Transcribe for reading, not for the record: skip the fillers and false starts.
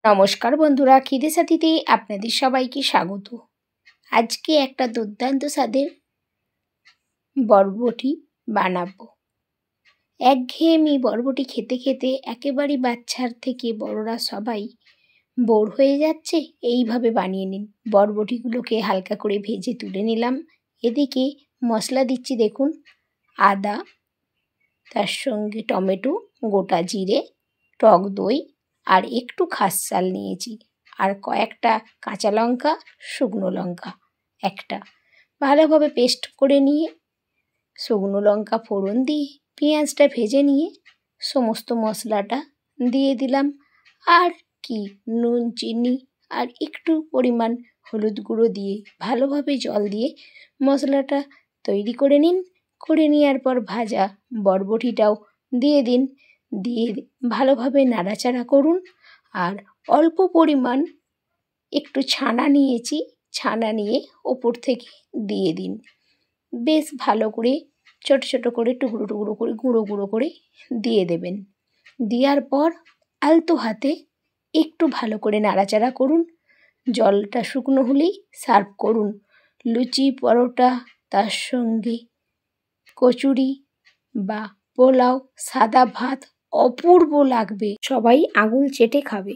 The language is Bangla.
নমস্কার বন্ধুরা, খিদে সাথীতে আপনাদের সবাইকে স্বাগত। আজকে একটা দুর্দান্ত স্বাদের বরবটি বানাবো। একঘেয়েমি বরবটি খেতে খেতে একেবারেই বাচ্চার থেকে বড়রা সবাই বোর হয়ে যাচ্ছে। এইভাবে বানিয়ে নিন। বরবটিগুলোকে হালকা করে ভেজে তুলে নিলাম। এদিকে মশলা দিচ্ছি, দেখুন, আদা, তার সঙ্গে টমেটো, গোটা জিরে, টক দই আর একটু খাস চাল নিয়েছি, আর কয়েকটা কাঁচা লঙ্কা, শুকনো লঙ্কা একটা, ভালোভাবে পেস্ট করে নিয়ে শুকনো লঙ্কা ফোড়ন দিয়ে পেঁয়াজটা ভেজে নিয়ে সমস্ত মশলাটা দিয়ে দিলাম। আর কি নুন, চিনি আর একটু পরিমাণ হলুদ গুঁড়ো দিয়ে ভালোভাবে জল দিয়ে মশলাটা তৈরি করে নিন। করে নেওয়ার পর ভাজা বরবটিটাও দিয়ে দিন, দিয়ে ভালোভাবে নাড়াচাড়া করুন। আর অল্প পরিমাণ একটু ছানা নিয়েছি, ছানা নিয়ে ওপর থেকে দিয়ে দিন। বেশ ভালো করে ছোট ছোট করে টুকরো টুকরো করে গুঁড়ো গুঁড়ো করে দিয়ে দেবেন। দেওয়ার পর আলতো হাতে একটু ভালো করে নাড়াচাড়া করুন। জলটা শুকনো হলেই সার্ভ করুন। লুচি, পরোটা, তার সঙ্গে কচুরি বা পোলাও, সাদা ভাত অপূর্ব লাগবে। সবাই আঙুল চেটে খাবে।